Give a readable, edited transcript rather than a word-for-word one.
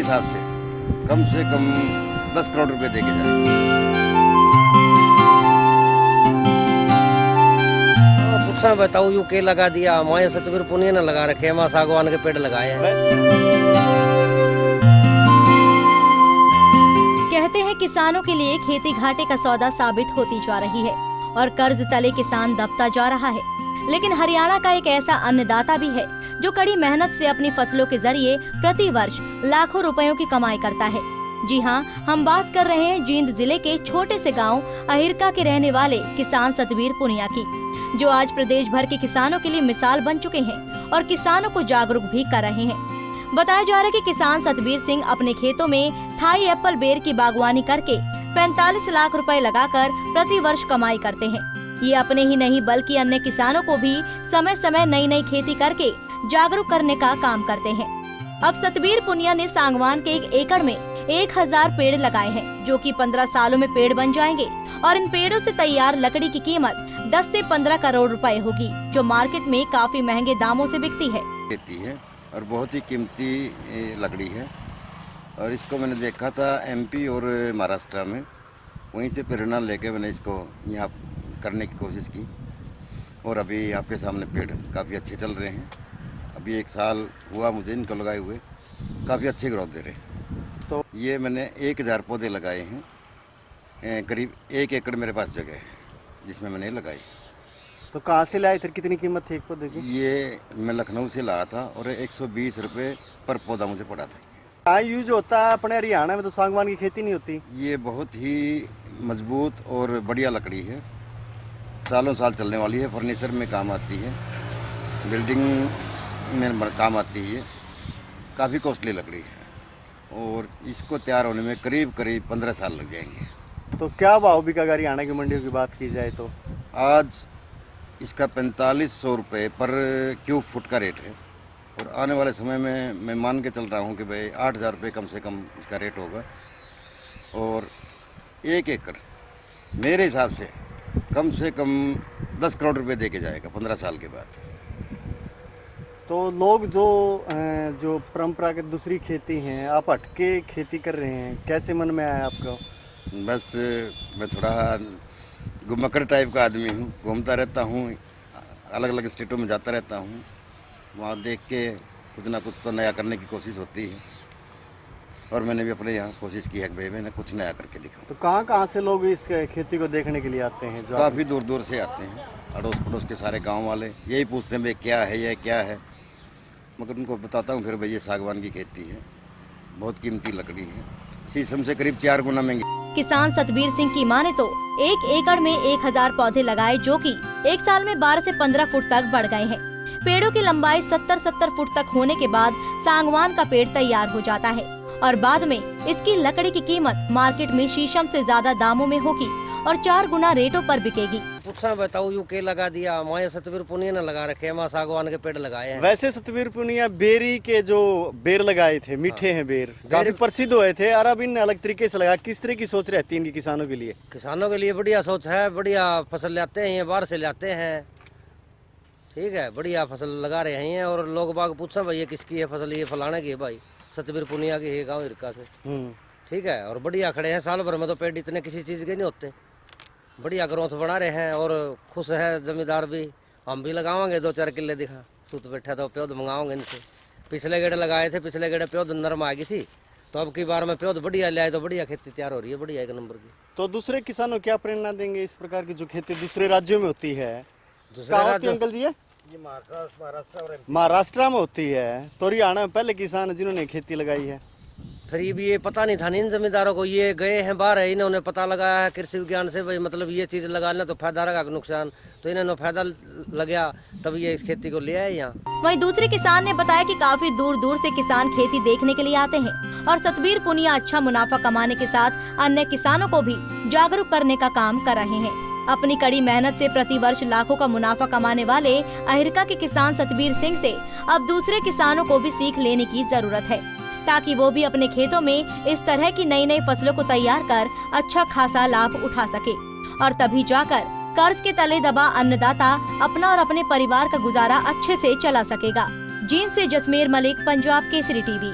हिसाब से कम 10 करोड़ रुपए दे के जाएंगे। पुछा बताओ यू के लगा दिया, माया सतवीर पुनिया ने लगा रखे, माँ सागवान के पेड़ लगाए हैं। कहते हैं किसानों के लिए खेती घाटे का सौदा साबित होती जा रही है और कर्ज तले किसान दबता जा रहा है। लेकिन हरियाणा का एक ऐसा अन्नदाता भी है जो कड़ी मेहनत से अपनी फसलों के जरिए प्रति वर्ष लाखों रुपयों की कमाई करता है। जी हाँ, हम बात कर रहे हैं जींद जिले के छोटे से गांव अहिरका के रहने वाले किसान सतवीर पुनिया की, जो आज प्रदेश भर के किसानों के लिए मिसाल बन चुके हैं और किसानों को जागरूक भी कर रहे हैं। बताया जा रहा है कि किसान सतवीर सिंह अपने खेतों में थाई एप्पल बेर की बागवानी करके 45 लाख रुपए लगाकर प्रति वर्ष कमाई करते हैं। ये अपने ही नहीं बल्कि अन्य किसानों को भी समय समय नई खेती करके जागरूक करने का काम करते हैं। अब सतवीर पुनिया ने सागवान के 1 एकड़ में 1000 पेड़ लगाए हैं, जो कि 15 सालों में पेड़ बन जाएंगे और इन पेड़ों से तैयार लकड़ी की कीमत 10 से 15 करोड़ रुपए होगी, जो मार्केट में काफी महंगे दामों से बिकती है और बहुत ही कीमती लकड़ी है। और इसको मैंने देखा था एमपी और महाराष्ट्र में, वहीं से प्रेरणा लेके मैंने इसको यहाँ करने की कोशिश की और अभी आपके सामने पेड़ काफ़ी अच्छे चल रहे हैं। अभी 1 साल हुआ मुझे इनको लगाए हुए, काफ़ी अच्छे ग्रोथ दे रहे हैं। तो ये मैंने 1000 पौधे लगाए हैं, करीब 1 एकड़ मेरे पास जगह है जिसमें मैंने लगाई। तो कहाँ से लाए थे, कितनी कीमत थी एक पौधे की? ये मैं लखनऊ से लाया था और 120 रुपये पर पौधा मुझे पड़ा था। कहाँ यूज होता है? अपने हरियाणा में तो सागवान की खेती नहीं होती। ये बहुत ही मजबूत और बढ़िया लकड़ी है, सालों साल चलने वाली है, फर्नीचर में काम आती है, बिल्डिंग में काम आती है, काफ़ी कॉस्टली लकड़ी है और इसको तैयार होने में करीब 15 साल लग जाएंगे। तो क्या भाव बिका हरियाणा की मंडियों की बात की जाए तो? आज इसका 4500 रुपये पर क्यूब फुट का रेट है और आने वाले समय में मैं मान के चल रहा हूँ कि भाई 8000 रुपये कम से कम इसका रेट होगा। और 1 एकड़ मेरे हिसाब से कम 10 करोड़ रुपए दे के जाएगा 15 साल के बाद। तो लोग जो परंपरागत दूसरी खेती हैं, आप हटके खेती कर रहे हैं, कैसे मन में आया आपको? बस मैं थोड़ा घुमक्कड़ टाइप का आदमी हूँ, घूमता रहता हूँ, अलग अलग स्टेटों में जाता रहता हूँ, वहाँ देख के कुछ ना कुछ तो नया करने की कोशिश होती है और मैंने भी अपने यहाँ कोशिश की है कि भाई मैंने कुछ नया करके दिखाऊं। तो कहाँ से लोग इस खेती को देखने के लिए आते हैं? काफ़ी दूर दूर से आते हैं, अड़ोस पड़ोस के सारे गांव वाले यही पूछते हैं भाई क्या है, यह क्या है, मगर उनको बताता हूँ फिर भाई ये सागवान की खेती है, बहुत कीमती लकड़ी है, शीशम से करीब 4 गुना महंगी। किसान सतवीर सिंह की माने तो 1 एकड़ में 1000 पौधे लगाए, जो कि 1 साल में 12 से 15 फुट तक बढ़ गए हैं। पेड़ों की लंबाई 70 फुट तक होने के बाद सागवान का पेड़ तैयार हो जाता है और बाद में इसकी लकड़ी की कीमत मार्केट में शीशम से ज्यादा दामों में होगी और 4 गुना रेटों पर बिकेगी। पुछा बताओ यू के लगा दिया, माया सतवीर पुनिया ने लगा रखे, माँ सागवान के पेड़ लगाए हैं। वैसे सतवीर पुनिया बेरी के जो बेर लगाए थे, मीठे हैं बेर, काफी प्रसिद्ध हुए थे और अब इन अलग तरीके से लगा। किस तरह की सोच रहती है इनकी किसानों के लिए? किसानों के लिए बढ़िया सोच है, बढ़िया फसल लाते हैं, ये बाहर से लाते हैं, ठीक है, बढ़िया फसल लगा रहे हैं। और लोग बाग पूछा भाई ये किसकी है फसल, ये फलाने की है भाई, सतवीर पुनिया की है, गाँव हिरका से, ठीक है। और बढ़िया खड़े हैं, साल भर में तो पेड़ इतने किसी चीज़ के नहीं होते, बढ़िया ग्रोथ बना रहे हैं और खुश है जमींदार भी। हम भी लगावांगे 2-4 किले, दिखा सूत बैठा तो प्योद मंगाओगे इनसे। पिछले गेड़े लगाए थे, पिछले गेड़े प्योद नरम आ गई थी, तो अब की बार में प्योद बढ़िया ले आए तो बढ़िया खेती तैयार हो रही है, बढ़िया 1 नंबर की। तो दूसरे किसानों क्या प्रेरणा देंगे इस प्रकार की जो खेती दूसरे राज्यों में होती है? दूसरे राज्यों अंकल जी, ये महाराष्ट्र में होती है, तो हरियाणा में पहले किसान जिन्होंने खेती लगाई है। फिर ये पता नहीं था इन जमींदारों को, ये गए हैं बाहर है, इन्होंने पता लगाया है कृषि विज्ञान से भाई मतलब ये चीज़ लगा लेना तो फायदा रहेगा कि नुकसान, तो इन्होंने फायदा लगा तब ये इस खेती को ले आए यहाँ। वहीं दूसरे किसान ने बताया कि काफी दूर दूर से किसान खेती देखने के लिए आते हैं और सतवीर पुनिया अच्छा मुनाफा कमाने के साथ अन्य किसानों को भी जागरूक करने का काम कर रहे हैं। अपनी कड़ी मेहनत से प्रति वर्ष लाखों का मुनाफा कमाने वाले अहिरका के किसान सतवीर सिंह से अब दूसरे किसानों को भी सीख लेने की जरूरत है, ताकि वो भी अपने खेतों में इस तरह की नई फसलों को तैयार कर अच्छा खासा लाभ उठा सके और तभी जाकर कर्ज के तले दबा अन्नदाता अपना और अपने परिवार का गुजारा अच्छे से चला सकेगा। जींद से जसमेर मलिक, पंजाब केसरी टीवी।